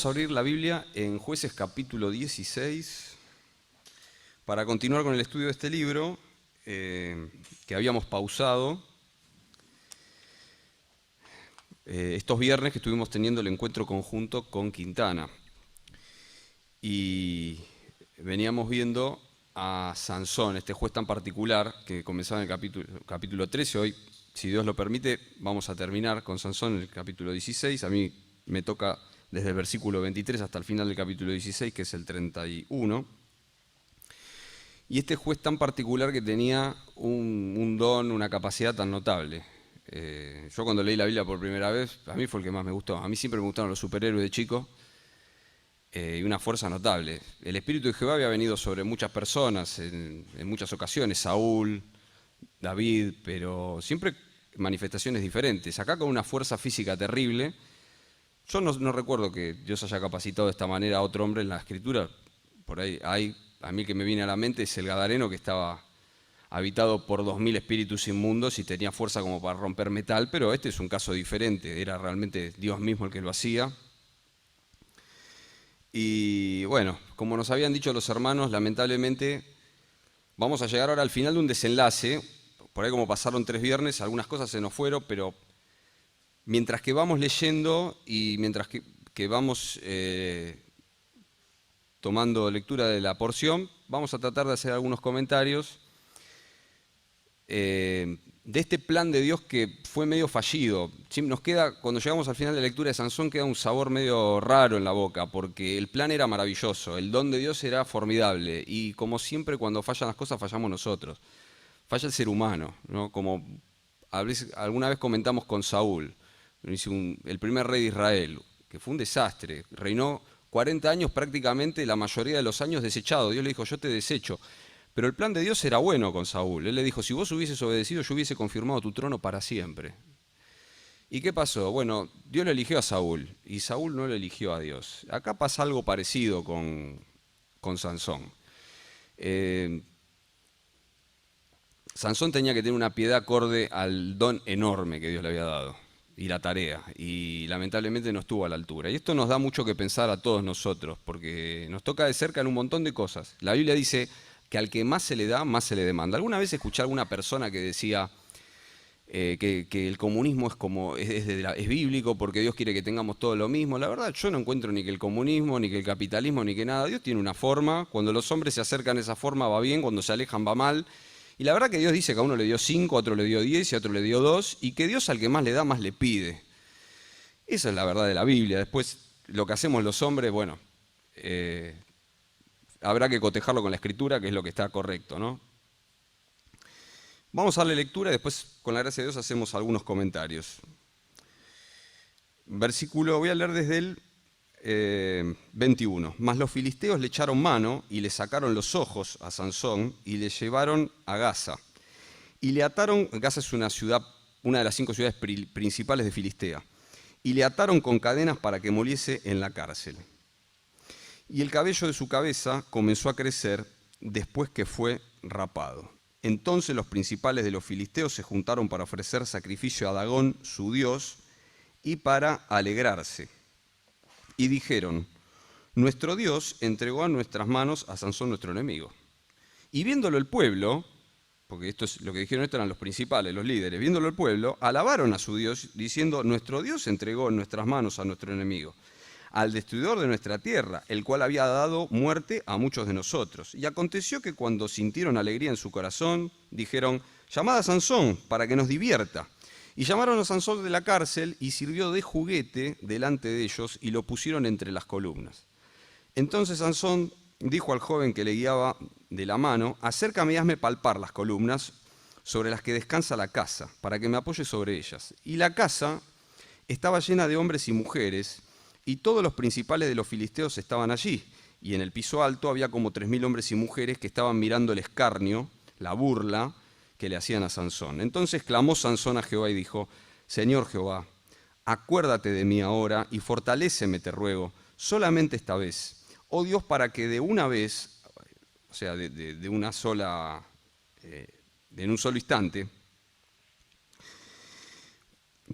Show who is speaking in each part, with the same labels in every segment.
Speaker 1: Vamos a abrir la Biblia en Jueces capítulo 16 para continuar con el estudio de este libro que habíamos pausado estos viernes que estuvimos teniendo el encuentro conjunto con Quintana. Y veníamos viendo a Sansón, este juez tan particular que comenzaba en el capítulo 13. Hoy, si Dios lo permite, vamos a terminar con Sansón en el capítulo 16. A mí me toca desde el versículo 23 hasta el final del capítulo 16, que es el 31. Y este juez tan particular que tenía un don, una capacidad tan notable. Yo cuando leí la Biblia por primera vez, a mí fue el que más me gustó. A mí siempre me gustaron los superhéroes de chico y una fuerza notable. El Espíritu de Jehová había venido sobre muchas personas en muchas ocasiones, Saúl, David, pero siempre manifestaciones diferentes. Acá con una fuerza física terrible. Yo no recuerdo que Dios haya capacitado de esta manera a otro hombre en la Escritura. Por ahí a mí que me viene a la mente es el Gadareno, que estaba habitado por 2000 espíritus inmundos y tenía fuerza como para romper metal, pero este es un caso diferente, era realmente Dios mismo el que lo hacía. Y bueno, como nos habían dicho los hermanos, lamentablemente vamos a llegar ahora al final de un desenlace. Por ahí como pasaron 3 viernes, algunas cosas se nos fueron, pero mientras que vamos leyendo y mientras que vamos tomando lectura de la porción, vamos a tratar de hacer algunos comentarios de este plan de Dios que fue medio fallido. Nos queda, cuando llegamos al final de la lectura de Sansón, queda un sabor medio raro en la boca, porque el plan era maravilloso, el don de Dios era formidable, y como siempre cuando fallan las cosas fallamos nosotros, falla el ser humano, ¿no? Como alguna vez comentamos con Saúl, el primer rey de Israel, que fue un desastre, reinó 40 años prácticamente, la mayoría de los años desechado. Dios le dijo, yo te desecho. Pero el plan de Dios era bueno con Saúl. Él le dijo, si vos hubieses obedecido, yo hubiese confirmado tu trono para siempre. ¿Y qué pasó? Bueno, Dios lo eligió a Saúl y Saúl no lo eligió a Dios. Acá pasa algo parecido con Sansón. Sansón tenía que tener una piedad acorde al don enorme que Dios le había dado y la tarea, y lamentablemente no estuvo a la altura. Y esto nos da mucho que pensar a todos nosotros, porque nos toca de cerca en un montón de cosas. La Biblia dice que al que más se le da, más se le demanda. ¿Alguna vez escuché a alguna persona que decía que el comunismo es bíblico porque Dios quiere que tengamos todo lo mismo? La verdad, yo no encuentro ni que el comunismo, ni que el capitalismo, ni que nada. Dios tiene una forma, cuando los hombres se acercan a esa forma va bien, cuando se alejan va mal. Y la verdad que Dios dice que a uno le dio 5, a otro le dio 10 y a otro le dio 2, y que Dios al que más le da, más le pide. Esa es la verdad de la Biblia. Después, lo que hacemos los hombres, bueno, habrá que cotejarlo con la Escritura, que es lo que está correcto, ¿no? Vamos a darle lectura y después, con la gracia de Dios, hacemos algunos comentarios. Voy a leer desde el 21. Mas los filisteos le echaron mano y le sacaron los ojos a Sansón y le llevaron a Gaza. Y le ataron, Gaza es una ciudad, una de las 5 ciudades principales de Filistea, y le ataron con cadenas para que muriese en la cárcel. Y el cabello de su cabeza comenzó a crecer después que fue rapado. Entonces los principales de los filisteos se juntaron para ofrecer sacrificio a Dagón, su dios, y para alegrarse. Y dijeron, nuestro Dios entregó a nuestras manos a Sansón nuestro enemigo. Y viéndolo el pueblo, porque esto es lo que dijeron, estos eran los principales, los líderes, viéndolo el pueblo, alabaron a su Dios diciendo, nuestro Dios entregó en nuestras manos a nuestro enemigo, al destruidor de nuestra tierra, el cual había dado muerte a muchos de nosotros. Y aconteció que cuando sintieron alegría en su corazón, dijeron, llamad a Sansón para que nos divierta. Y llamaron a Sansón de la cárcel y sirvió de juguete delante de ellos y lo pusieron entre las columnas. Entonces Sansón dijo al joven que le guiaba de la mano, acércame y hazme palpar las columnas sobre las que descansa la casa, para que me apoye sobre ellas. Y la casa estaba llena de hombres y mujeres, y todos los principales de los filisteos estaban allí. Y en el piso alto había como 3000 hombres y mujeres que estaban mirando el escarnio, la burla que le hacían a Sansón. Entonces clamó Sansón a Jehová y dijo, Señor Jehová, acuérdate de mí ahora y fortaléceme, te ruego, solamente esta vez. Oh Dios, para que de una vez, o sea, de una sola, en un solo instante,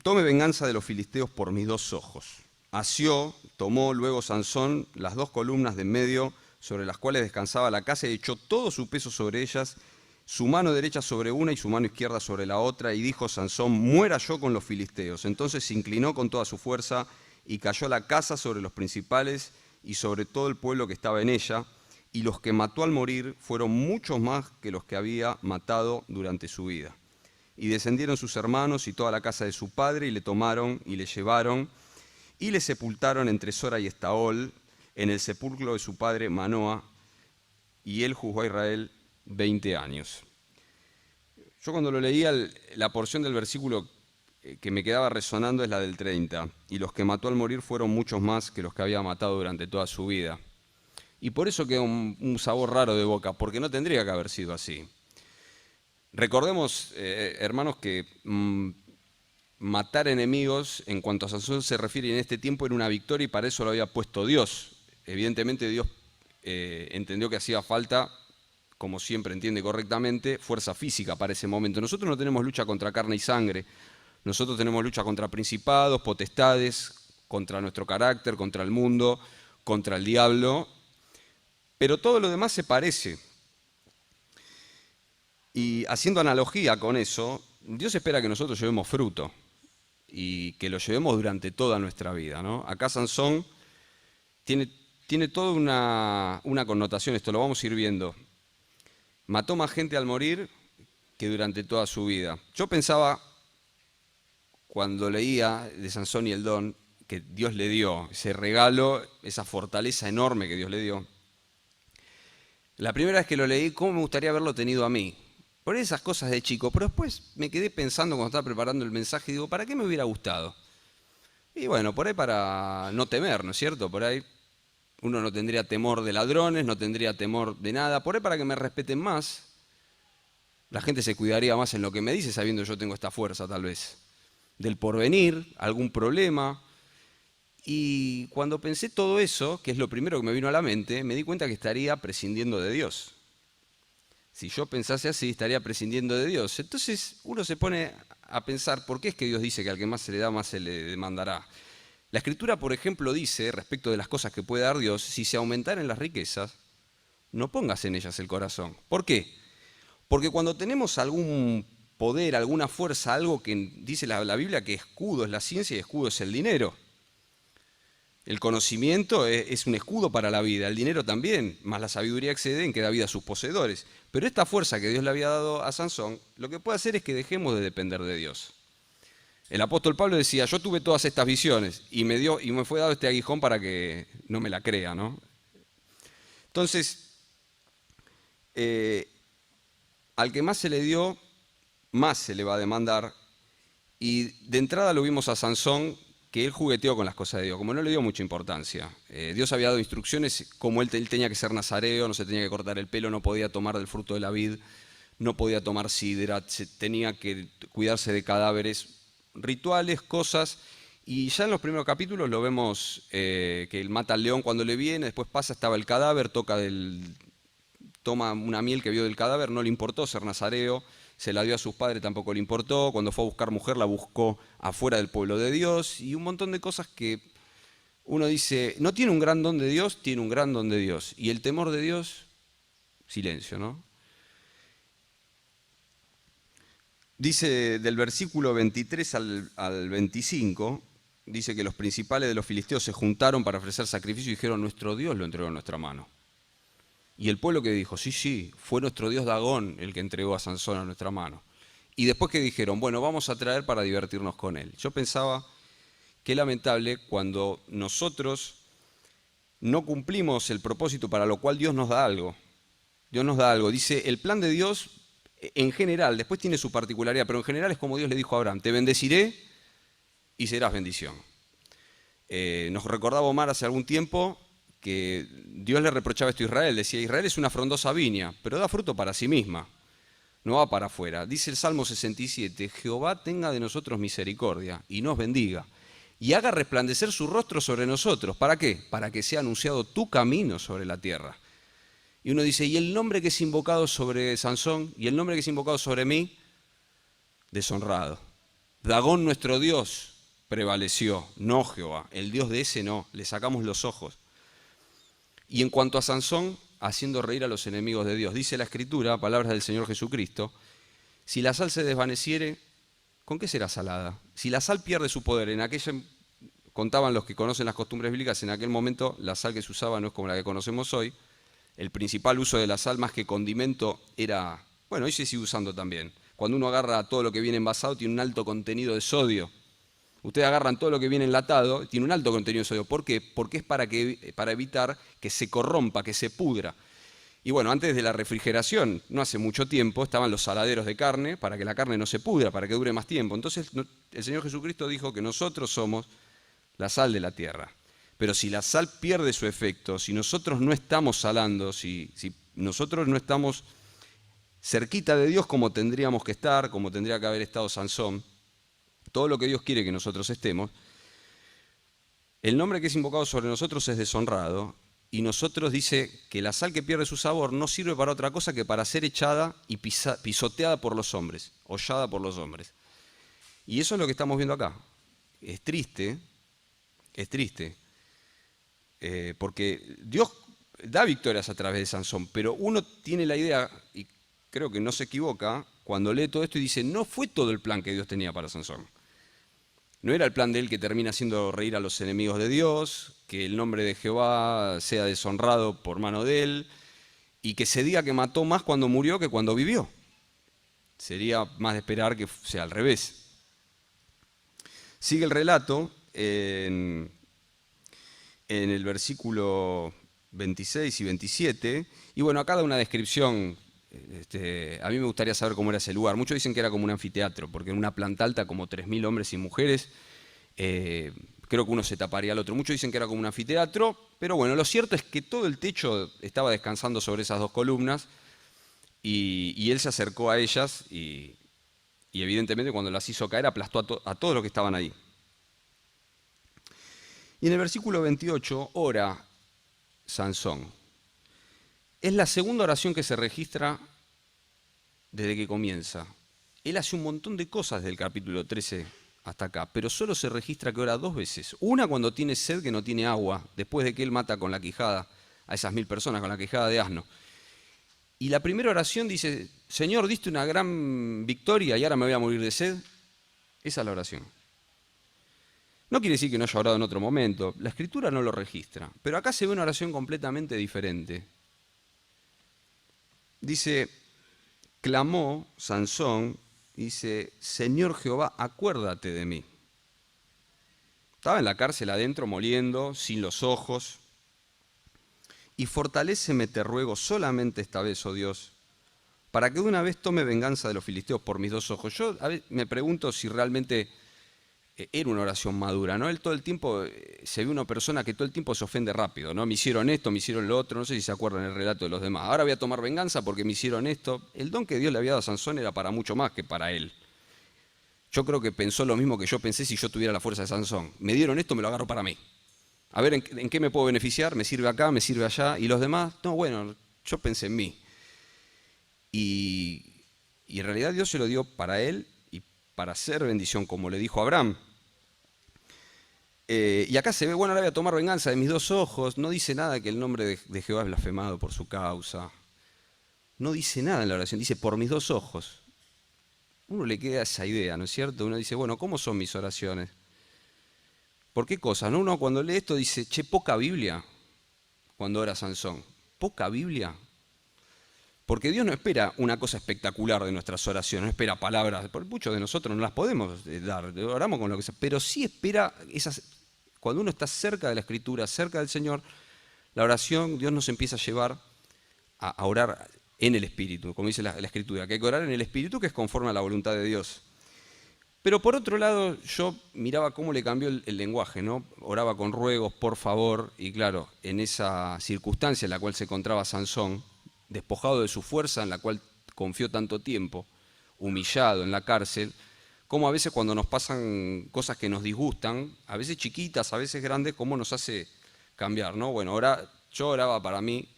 Speaker 1: tome venganza de los filisteos por mis 2 ojos. tomó luego Sansón las 2 columnas de en medio sobre las cuales descansaba la casa y echó todo su peso sobre ellas, su mano derecha sobre una y su mano izquierda sobre la otra, y dijo Sansón: muera yo con los filisteos. Entonces se inclinó con toda su fuerza y cayó la casa sobre los principales y sobre todo el pueblo que estaba en ella, y los que mató al morir fueron muchos más que los que había matado durante su vida. Y descendieron sus hermanos y toda la casa de su padre, y le tomaron y le llevaron, y le sepultaron entre Sora y Estaol, en el sepulcro de su padre Manoa, y él juzgó a Israel 20 años. Yo cuando lo leía, la porción del versículo que me quedaba resonando es la del 30. Y los que mató al morir fueron muchos más que los que había matado durante toda su vida. Y por eso queda un sabor raro de boca, porque no tendría que haber sido así. Recordemos, hermanos, que matar enemigos, en cuanto a Sansón se refiere en este tiempo, era una victoria y para eso lo había puesto Dios. Evidentemente Dios entendió que hacía falta, como siempre entiende correctamente, fuerza física para ese momento. Nosotros no tenemos lucha contra carne y sangre, nosotros tenemos lucha contra principados, potestades, contra nuestro carácter, contra el mundo, contra el diablo, pero todo lo demás se parece. Y haciendo analogía con eso, Dios espera que nosotros llevemos fruto y que lo llevemos durante toda nuestra vida, ¿no? Acá Sansón tiene toda una connotación, esto lo vamos a ir viendo. Mató más gente al morir que durante toda su vida. Yo pensaba, cuando leía de Sansón y el don que Dios le dio, ese regalo, esa fortaleza enorme que Dios le dio, la primera vez que lo leí, ¿cómo me gustaría haberlo tenido a mí? Por esas cosas de chico, pero después me quedé pensando cuando estaba preparando el mensaje y digo, ¿para qué me hubiera gustado? Y bueno, por ahí para no temer, ¿no es cierto? Por ahí uno no tendría temor de ladrones, no tendría temor de nada, por ahí para que me respeten más. La gente se cuidaría más en lo que me dice, sabiendo que yo tengo esta fuerza tal vez. Del porvenir, algún problema. Y cuando pensé todo eso, que es lo primero que me vino a la mente, me di cuenta que estaría prescindiendo de Dios. Si yo pensase así, estaría prescindiendo de Dios. Entonces uno se pone a pensar, ¿por qué es que Dios dice que al que más se le da, más se le demandará? La Escritura, por ejemplo, dice, respecto de las cosas que puede dar Dios, si se aumentaren las riquezas, no pongas en ellas el corazón. ¿Por qué? Porque cuando tenemos algún poder, alguna fuerza, algo que dice la Biblia que escudo es la ciencia y escudo es el dinero. El conocimiento es un escudo para la vida, el dinero también, más la sabiduría excede en que da vida a sus poseedores. Pero esta fuerza que Dios le había dado a Sansón, lo que puede hacer es que dejemos de depender de Dios. El apóstol Pablo decía, yo tuve todas estas visiones y me fue dado este aguijón para que no me la crea, ¿no? Entonces, al que más se le dio, más se le va a demandar. Y de entrada lo vimos a Sansón, que él jugueteó con las cosas de Dios, como no le dio mucha importancia. Dios había dado instrucciones, como él tenía que ser nazareo, no se tenía que cortar el pelo, no podía tomar del fruto de la vid, no podía tomar sidra, tenía que cuidarse de cadáveres, rituales, cosas. Y ya en los primeros capítulos lo vemos que él mata al león cuando le viene, después pasa, estaba el cadáver, toma una miel que vio del cadáver, no le importó ser nazareo, se la dio a sus padres, tampoco le importó, cuando fue a buscar mujer la buscó afuera del pueblo de Dios, y un montón de cosas que uno dice, no tiene un gran don de Dios, tiene un gran don de Dios, y el temor de Dios, silencio, ¿no? Dice del versículo 23 al 25, dice que los principales de los filisteos se juntaron para ofrecer sacrificio y dijeron, nuestro Dios lo entregó en nuestra mano. Y el pueblo que dijo, sí, fue nuestro Dios Dagón el que entregó a Sansón a nuestra mano. Y después que dijeron, bueno, vamos a traer para divertirnos con él. Yo pensaba qué lamentable cuando nosotros no cumplimos el propósito para lo cual Dios nos da algo. Dios nos da algo. Dice, el plan de Dios en general, después tiene su particularidad, pero en general es como Dios le dijo a Abraham, te bendeciré y serás bendición. Nos recordaba Omar hace algún tiempo que Dios le reprochaba esto a Israel, decía, Israel es una frondosa viña, pero da fruto para sí misma, no va para afuera. Dice el Salmo 67, Jehová tenga de nosotros misericordia y nos bendiga, y haga resplandecer su rostro sobre nosotros. ¿Para qué? Para que sea anunciado tu camino sobre la tierra. Y uno dice, ¿y el nombre que es invocado sobre Sansón? ¿Y el nombre que es invocado sobre mí? Deshonrado. Dagón nuestro Dios prevaleció, no Jehová. El Dios de ese no, le sacamos los ojos. Y en cuanto a Sansón, haciendo reír a los enemigos de Dios. Dice la Escritura, palabras del Señor Jesucristo, si la sal se desvaneciere, ¿con qué será salada? Si la sal pierde su poder, contaban los que conocen las costumbres bíblicas, en aquel momento la sal que se usaba no es como la que conocemos hoy. El principal uso de la sal más que condimento era, bueno, hoy se sigue usando también. Cuando uno agarra todo lo que viene envasado tiene un alto contenido de sodio. Ustedes agarran todo lo que viene enlatado, tiene un alto contenido de sodio. ¿Por qué? Porque es para evitar que se corrompa, que se pudra. Y bueno, antes de la refrigeración, no hace mucho tiempo, estaban los saladeros de carne para que la carne no se pudra, para que dure más tiempo. Entonces el Señor Jesucristo dijo que nosotros somos la sal de la tierra. Pero si la sal pierde su efecto, si nosotros no estamos salando, si nosotros no estamos cerquita de Dios como tendríamos que estar, como tendría que haber estado Sansón, todo lo que Dios quiere que nosotros estemos, el nombre que es invocado sobre nosotros es deshonrado, y nosotros dice que la sal que pierde su sabor no sirve para otra cosa que para ser echada y pisoteada por los hombres, hollada por los hombres. Y eso es lo que estamos viendo acá. Es triste, porque Dios da victorias a través de Sansón, pero uno tiene la idea, y creo que no se equivoca, cuando lee todo esto y dice, no fue todo el plan que Dios tenía para Sansón. No era el plan de él que termina haciendo reír a los enemigos de Dios, que el nombre de Jehová sea deshonrado por mano de él, y que se diga que mató más cuando murió que cuando vivió. Sería más de esperar que sea al revés. Sigue el relato en el versículo 26 y 27, y bueno, acá da una descripción. A mí me gustaría saber cómo era ese lugar. Muchos dicen que era como un anfiteatro, porque en una planta alta como 3.000 hombres y mujeres, creo que uno se taparía al otro. Muchos dicen que era como un anfiteatro, pero bueno, lo cierto es que todo el techo estaba descansando sobre esas dos columnas, y él se acercó a ellas, y evidentemente cuando las hizo caer aplastó a todos los que estaban ahí. Y en el versículo 28 ora Sansón. Es la segunda oración que se registra desde que comienza. Él hace un montón de cosas desde el capítulo 13 hasta acá, pero solo se registra que ora 2 veces. Una cuando tiene sed, que no tiene agua, después de que él mata con la quijada a esas 1.000 personas, con la quijada de asno. Y la primera oración dice, Señor, diste una gran victoria y ahora me voy a morir de sed. Esa es la oración. No quiere decir que no haya orado en otro momento, la Escritura no lo registra, pero acá se ve una oración completamente diferente. Dice, clamó Sansón, dice, Señor Jehová, acuérdate de mí. Estaba en la cárcel adentro, moliendo, sin los ojos. Y fortaléceme, te ruego, solamente esta vez, oh Dios, para que de una vez tome venganza de los filisteos por mis 2 ojos. Yo a veces me pregunto si realmente era una oración madura, ¿no? Él todo el tiempo, se ve una persona que todo el tiempo se ofende rápido, ¿no? Me hicieron esto, me hicieron lo otro, no sé si se acuerdan el relato de los demás. Ahora voy a tomar venganza porque me hicieron esto. El don que Dios le había dado a Sansón era para mucho más que para él. Yo creo que pensó lo mismo que yo pensé si yo tuviera la fuerza de Sansón. Me dieron esto, me lo agarro para mí. A ver, ¿en qué me puedo beneficiar? ¿Me sirve acá? ¿Me sirve allá? ¿Y los demás? No, bueno, yo pensé en mí. Y en realidad Dios se lo dio para él y para hacer bendición, como le dijo a Abraham. Y acá se ve, bueno, ahora voy a tomar venganza de mis 2 ojos. No dice nada que el nombre de Jehová es blasfemado por su causa. No dice nada en la oración, dice por mis 2 ojos. Uno le queda esa idea, ¿no es cierto? Uno dice, bueno, ¿cómo son mis oraciones? ¿Por qué cosas? ¿No? Uno cuando lee esto dice, che, poca Biblia, cuando ora Sansón. ¿Poca Biblia? Porque Dios no espera una cosa espectacular de nuestras oraciones, no espera palabras, porque muchos de nosotros no las podemos dar, oramos con lo que sea, pero sí espera esas. Cuando uno está cerca de la Escritura, cerca del Señor, la oración, Dios nos empieza a llevar a orar en el Espíritu, como dice la Escritura, que hay que orar en el Espíritu, que es conforme a la voluntad de Dios. Pero por otro lado, yo miraba cómo le cambió el lenguaje, ¿no? Oraba con ruegos, por favor, y claro, en esa circunstancia en la cual se encontraba Sansón, despojado de su fuerza en la cual confió tanto tiempo, humillado en la cárcel, como a veces cuando nos pasan cosas que nos disgustan, a veces chiquitas, a veces grandes, cómo nos hace cambiar, ¿no? Bueno, yo oraba para mí,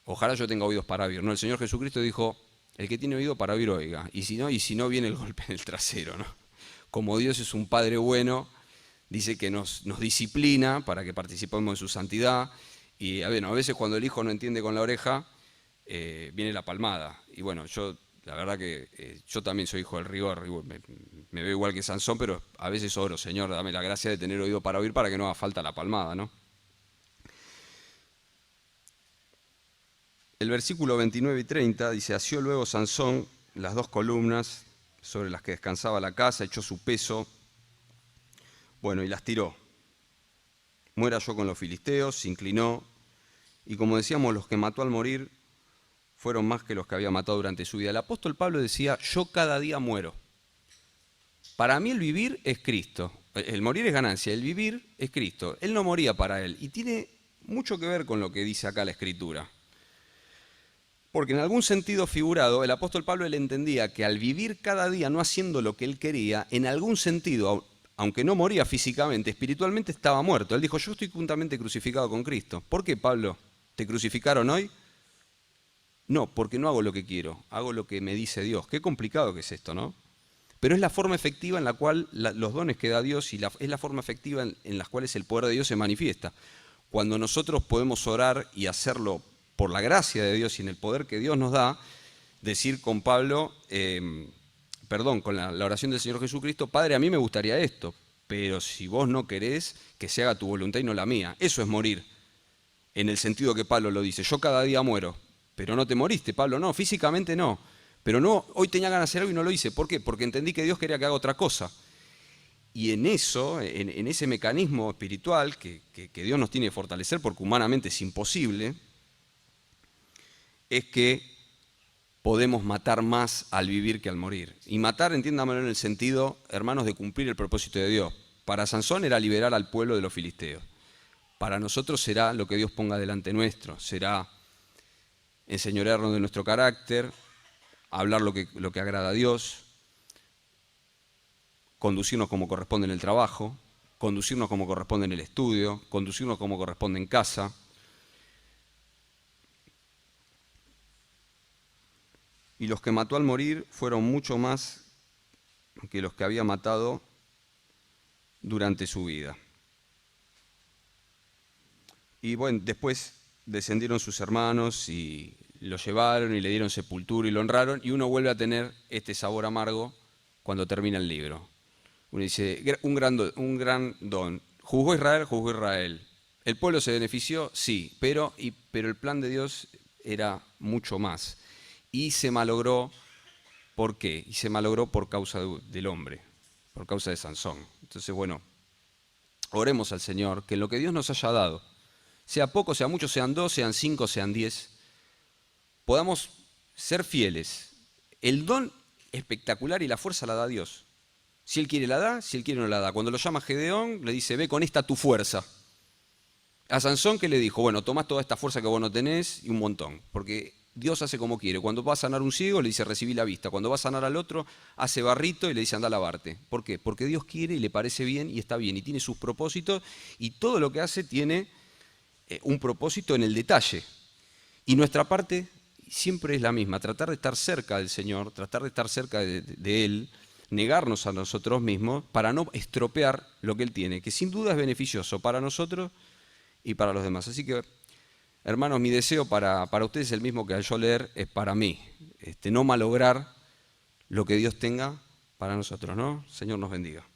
Speaker 1: ojalá yo tenga oídos para oír, ¿no? El Señor Jesucristo dijo, el que tiene oído para oír, oiga, y si no viene el golpe en el trasero, ¿no? como Dios es un Padre bueno, dice que nos disciplina para que participemos en su santidad. Y bueno, a veces cuando el hijo no entiende con la oreja, viene la palmada. Y bueno, la verdad que yo también soy hijo del rigor, me veo igual que Sansón, pero a veces oro, Señor, dame la gracia de tener oído para oír para que no haga falta la palmada, ¿no? El versículo 29 y 30 dice, asió luego Sansón las 2 columnas sobre las que descansaba la casa, echó su peso, bueno, y las tiró. Muera yo con los filisteos, se inclinó, y como decíamos, los que mató al morir fueron más que los que había matado durante su vida. El apóstol Pablo decía, yo cada día muero. Para mí el vivir es Cristo, el morir es ganancia, el vivir es Cristo. Él no moría para él, y tiene mucho que ver con lo que dice acá la Escritura. Porque en algún sentido figurado, el apóstol Pablo él entendía que al vivir cada día no haciendo lo que él quería, en algún sentido, aunque no moría físicamente, espiritualmente estaba muerto. Él dijo, yo estoy juntamente crucificado con Cristo. ¿Por qué, Pablo? ¿Te crucificaron hoy? No, porque no hago lo que quiero, hago lo que me dice Dios. Qué complicado que es esto, ¿no? Pero es la forma efectiva en la cual los dones que da Dios y es la forma efectiva en las cuales el poder de Dios se manifiesta. Cuando nosotros podemos orar y hacerlo por la gracia de Dios y en el poder que Dios nos da, decir con Pablo, con la oración del Señor Jesucristo, Padre, a mí me gustaría esto, pero si vos no querés, que se haga tu voluntad y no la mía. Eso es morir, en el sentido que Pablo lo dice. Yo cada día muero, pero no te moriste, Pablo, no, físicamente no. Pero no, hoy tenía ganas de hacer algo y no lo hice. ¿Por qué? Porque entendí que Dios quería que haga otra cosa. Y en eso, en ese mecanismo espiritual que Dios nos tiene que fortalecer, porque humanamente es imposible, es que podemos matar más al vivir que al morir. Y matar, entiéndamelo en el sentido, hermanos, de cumplir el propósito de Dios. Para Sansón era liberar al pueblo de los filisteos. Para nosotros será lo que Dios ponga delante nuestro. Será enseñorearnos de nuestro carácter, hablar lo que agrada a Dios, conducirnos como corresponde en el trabajo, conducirnos como corresponde en el estudio, conducirnos como corresponde en casa. Y los que mató al morir fueron mucho más que los que había matado durante su vida. Y bueno, después descendieron sus hermanos y lo llevaron y le dieron sepultura y lo honraron, y uno vuelve a tener este sabor amargo cuando termina el libro. Uno dice, un gran don. ¿Juzgó Israel? Juzgó Israel. ¿El pueblo se benefició? Sí, pero el plan de Dios era mucho más. Y se malogró, ¿por qué? Y se malogró por causa del hombre, por causa de Sansón. Entonces, bueno, oremos al Señor, que en lo que Dios nos haya dado, sea poco, sea mucho, sean 2, sean 5, sean 10, podamos ser fieles. El don espectacular y la fuerza la da Dios. Si Él quiere la da, si Él quiere no la da. Cuando lo llama Gedeón, le dice, ve con esta tu fuerza. A Sansón, ¿qué le dijo? Bueno, tomás toda esta fuerza que vos no tenés y un montón, porque Dios hace como quiere. Cuando va a sanar un ciego, le dice, recibí la vista. Cuando va a sanar al otro, hace barrito y le dice, anda a lavarte. ¿Por qué? Porque Dios quiere y le parece bien y está bien y tiene sus propósitos, y todo lo que hace tiene un propósito en el detalle. Y nuestra parte siempre es la misma, tratar de estar cerca del Señor, tratar de estar cerca de Él, negarnos a nosotros mismos para no estropear lo que Él tiene, que sin duda es beneficioso para nosotros y para los demás. Así que, hermanos, mi deseo para ustedes es el mismo que al yo leer es para mí, no malograr lo que Dios tenga para nosotros, ¿no? Señor nos bendiga.